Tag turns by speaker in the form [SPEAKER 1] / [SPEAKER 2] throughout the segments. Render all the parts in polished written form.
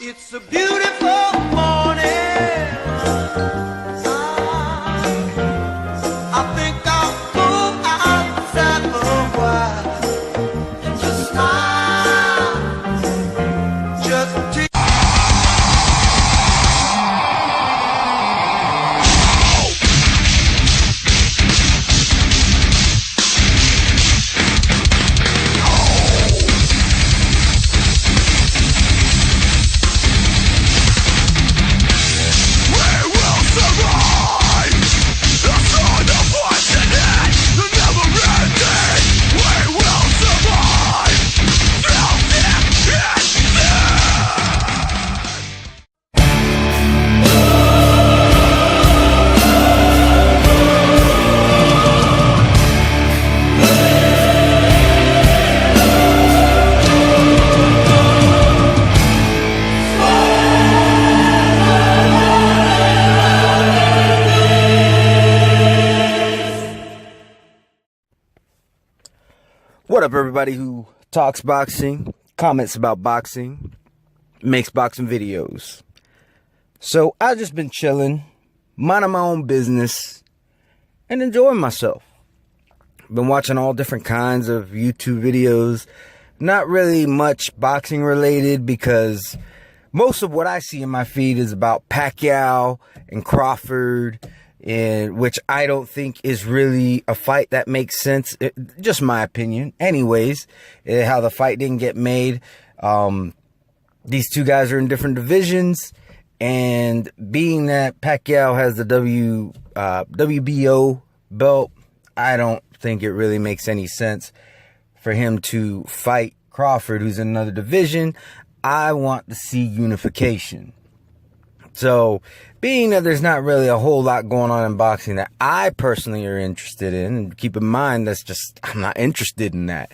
[SPEAKER 1] It's a beautiful morning. I think I'll go outside for a while and just smile. Just to
[SPEAKER 2] What up, everybody who talks boxing, comments about boxing, makes boxing videos. So I've just been chilling, minding my own business, and enjoying myself. Been watching all different kinds of YouTube videos, not really much boxing related because most of what I see in my feed is about Pacquiao and Crawford, and which I don't think is really a fight that makes sense. Just my opinion. Anyways, how the fight didn't get made. These two guys are in different divisions, and being that Pacquiao has the WBO belt, I don't think it really makes any sense for him to fight Crawford, who's in another division. I want to see unification. So, being that there's not really a whole lot going on in boxing that I personally are interested in, and keep in mind, I'm not interested in that.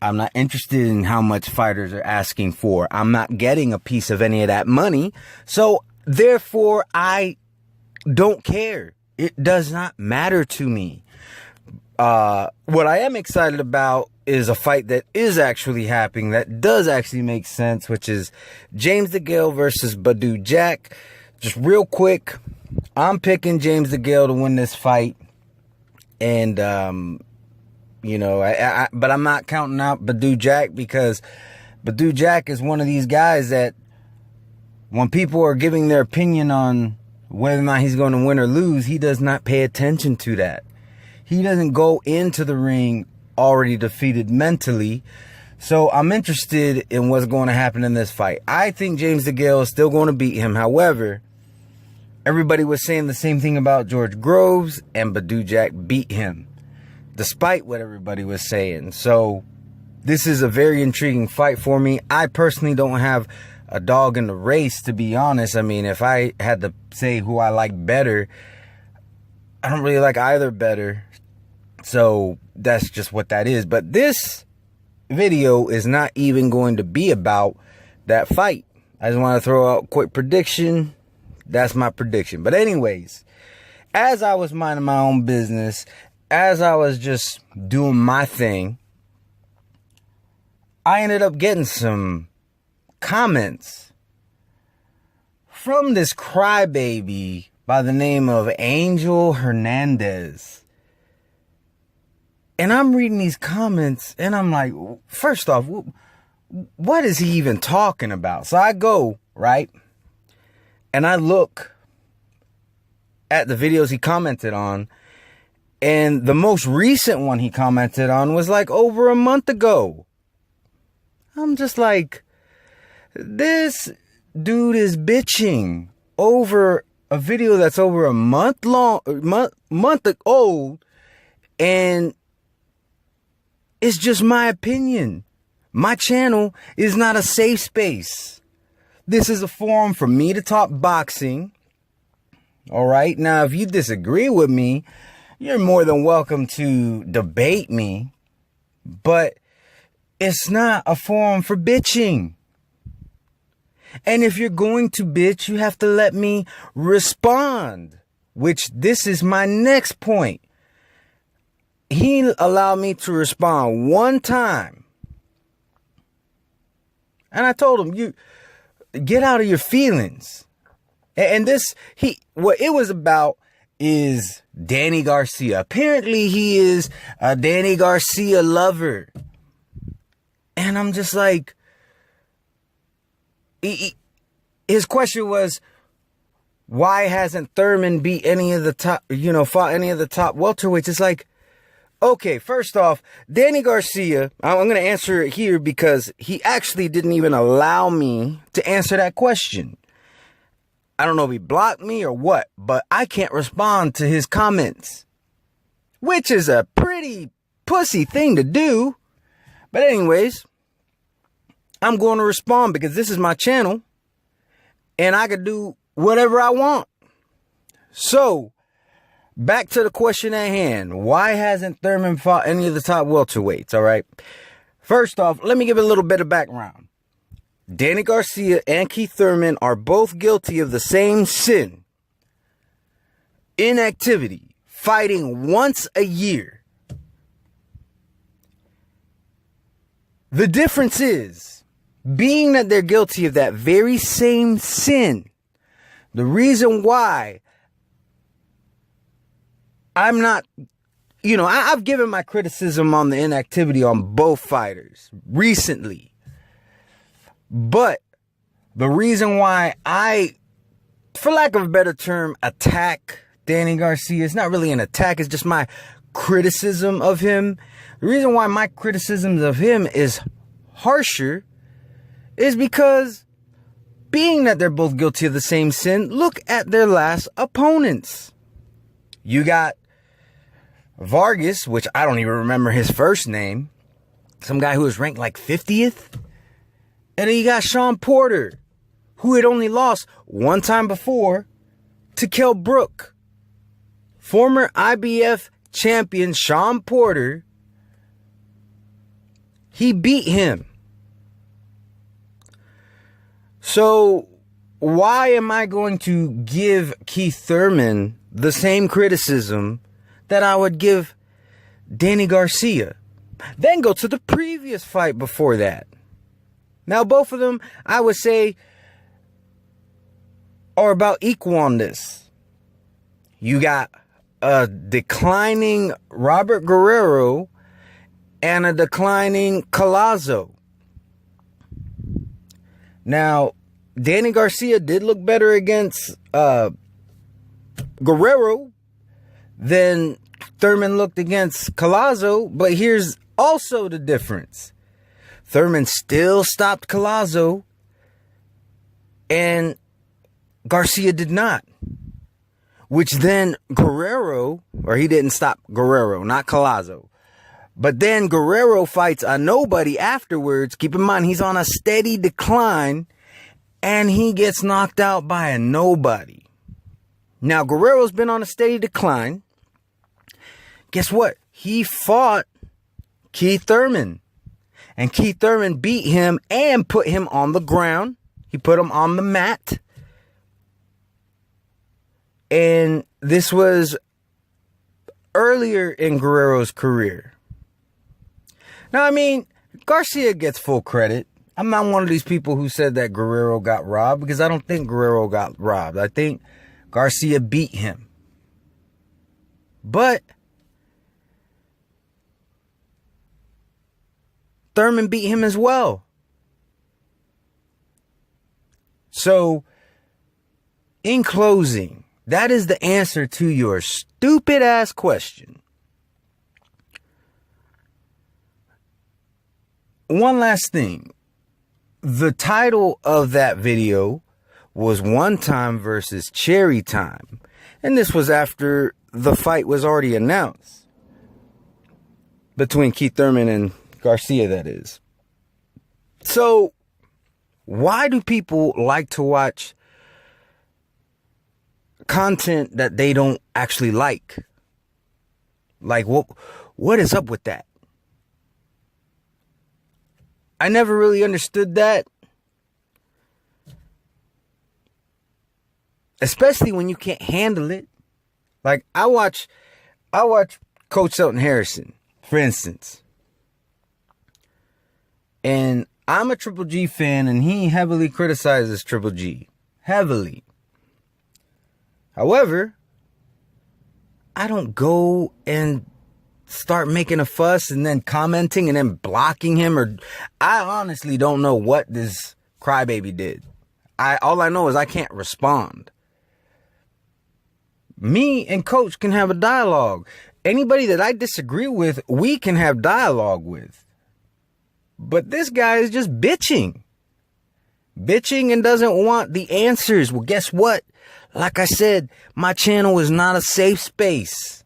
[SPEAKER 2] I'm not interested in how much fighters are asking for. I'm not getting a piece of any of that money. So, therefore, I don't care. It does not matter to me. What I am excited about is a fight that is actually happening, that does actually make sense, which is James DeGale versus Badou Jack. Just real quick, I'm picking James DeGale to win this fight. And, but I'm not counting out Badou Jack, because Badou Jack is one of these guys that when people are giving their opinion on whether or not he's going to win or lose, he does not pay attention to that. He doesn't go into the ring already defeated mentally. So I'm interested in what's going to happen in this fight. I think James DeGale is still going to beat him. However, everybody was saying the same thing about George Groves, and Badou Jack beat him, despite what everybody was saying. So this is a very intriguing fight for me. I personally don't have a dog in the race, to be honest. I mean, if I had to say who I like better, I don't really like either better. So that's just what that is. But this video is not even going to be about that fight. I just want to throw out a quick prediction. That's my prediction. But anyways, as I was minding my own business, as I was just doing my thing, I ended up getting some comments from this crybaby by the name of Angel Hernandez. And I'm reading these comments, and I'm like, first off, what is he even talking about? So I go, right, and I look at the videos he commented on, and the most recent one he commented on was like over a month ago. I'm just like, this dude is bitching over a video that's over a month old, and it's just my opinion. My channel is not a safe space. This is a forum for me to talk boxing. All right. Now, if you disagree with me, you're more than welcome to debate me. But it's not a forum for bitching. And if you're going to bitch, you have to let me respond. Which this is my next point. He allowed me to respond one time. And I told him, get out of your feelings. And what it was about is Danny Garcia. Apparently he is a Danny Garcia lover. And I'm just like, his question was, why hasn't Thurman beat any of the top, fought any of the top welterweights? It's like, okay, first off, Danny Garcia, I'm going to answer it here because he actually didn't even allow me to answer that question. I don't know if he blocked me or what, but I can't respond to his comments, which is a pretty pussy thing to do. But anyways, I'm going to respond because this is my channel and I can do whatever I want. So, back to the question at hand. Why hasn't Thurman fought any of the top welterweights? All right. First off, let me give a little bit of background. Danny Garcia and Keith Thurman are both guilty of the same sin. Inactivity. Fighting once a year. The difference is, being that they're guilty of that very same sin, the reason why I'm not, I've given my criticism on the inactivity on both fighters recently. But the reason why I, for lack of a better term, attack Danny Garcia, it's not really an attack, it's just my criticism of him. The reason why my criticisms of him is harsher is because, being that they're both guilty of the same sin, look at their last opponents. You got Vargas, which I don't even remember his first name. Some guy who was ranked like 50th. And then you got Sean Porter, who had only lost one time before to Kell Brook. Former IBF champion Sean Porter, he beat him. So why am I going to give Keith Thurman the same criticism that I would give Danny Garcia? Then go to the previous fight before that. Now, both of them, I would say, are about equal on this. You got a declining Robert Guerrero and a declining Collazo. Now, Danny Garcia did look better against Guerrero than Thurman looked against Collazo, but here's also the difference. Thurman still stopped Collazo, and Garcia did not. Which then Guerrero, or he didn't stop Guerrero, not Collazo. But then Guerrero fights a nobody afterwards. Keep in mind, he's on a steady decline, and he gets knocked out by a nobody. Now, Guerrero's been on a steady decline. Guess what? He fought Keith Thurman. And Keith Thurman beat him and put him on the ground. He put him on the mat. And this was earlier in Guerrero's career. Now, I mean, Garcia gets full credit. I'm not one of these people who said that Guerrero got robbed, because I don't think Guerrero got robbed. I think Garcia beat him. But Thurman beat him as well. So, in closing, that is the answer to your stupid ass question. One last thing. The title of that video was One Time versus Cherry Time. And this was after the fight was already announced. Between Keith Thurman and Garcia, that is. So, why do people like to watch content that they don't actually like? Like, what is up with that? I never really understood that. Especially when you can't handle it. Like, I watch Coach Shelton Harrison, for instance. And I'm a Triple G fan, and he heavily criticizes Triple G. Heavily. However, I don't go and start making a fuss and then commenting and then blocking him. Or I honestly don't know what this crybaby did. All I know is I can't respond. Me and Coach can have a dialogue. Anybody that I disagree with, we can have dialogue with. But this guy is just bitching. Bitching and doesn't want the answers. Well, guess what? Like I said, my channel is not a safe space.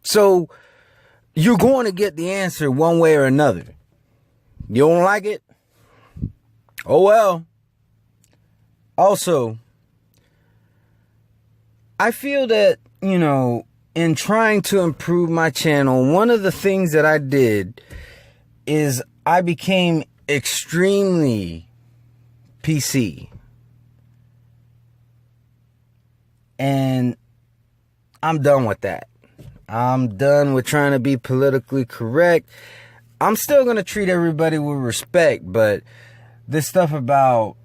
[SPEAKER 2] So, you're going to get the answer one way or another. You don't like it? Oh well. Also, I feel that, in trying to improve my channel, one of the things that I did is I became extremely PC. And I'm done with that. I'm done with trying to be politically correct. I'm still going to treat everybody with respect, but this stuff about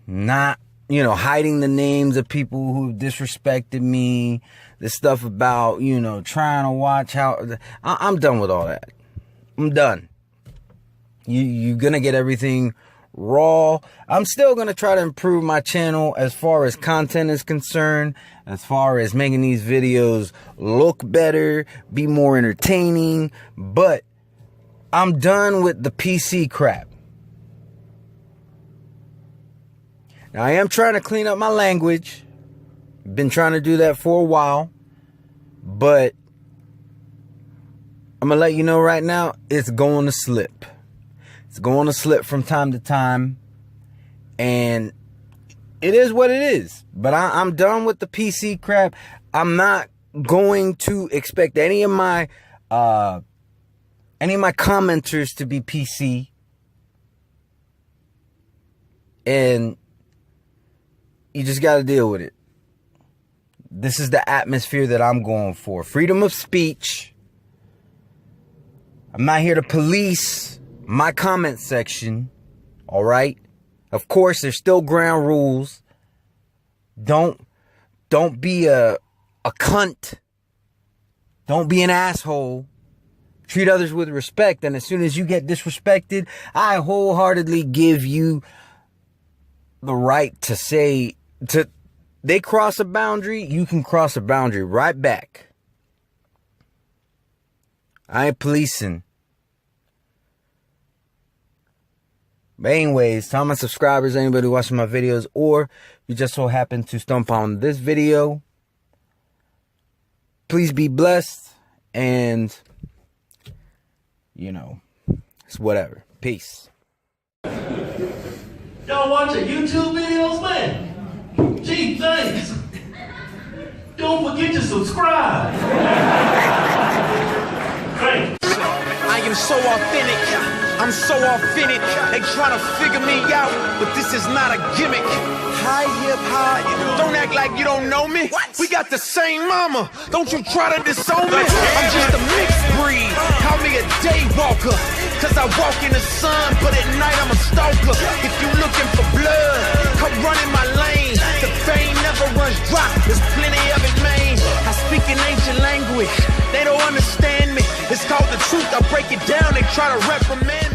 [SPEAKER 2] not, hiding the names of people who disrespected me, this stuff about, trying to watch how, I'm done with all that. I'm done. You're going to get everything raw. I'm still going to try to improve my channel as far as content is concerned, as far as making these videos look better, be more entertaining, but I'm done with the PC crap. Now, I am trying to clean up my language. Been trying to do that for a while, but I'm going to let you know right now, it's going to slip. It's going to slip from time to time, and it is what it is. But I'm done with the PC crap. I'm not going to expect any of my commenters to be PC. And you just got to deal with it. This is the atmosphere that I'm going for. Freedom of speech. I'm not here to police my comment section. All right? Of course, there's still ground rules. Don't be a cunt. Don't be an asshole. Treat others with respect. And as soon as you get disrespected, I wholeheartedly give you the right to say, they cross a boundary, you can cross a boundary right back. I ain't policing. But anyways, to all my subscribers, anybody watching my videos, or you just so happen to stumble on this video, please be blessed, and, it's whatever. Peace.
[SPEAKER 3] Y'all watching YouTube videos, man? Gee, thanks. Don't forget to subscribe. Thanks.
[SPEAKER 4] I am so authentic. I'm so authentic. They trying to figure me out, but this is not a gimmick. Hi, hip hop. Don't act like you don't know me. What? We got the same mama. Don't you try to disown me. I'm just a mixed breed. Call me a day walker. Cause I walk in the sun, but at night I'm a stalker. If you looking for blood, come run in my lane. The vein never runs dry. There's plenty of it, man. I speak an ancient language. They don't understand me. It's called the truth. I break it down. They try to reprimand me.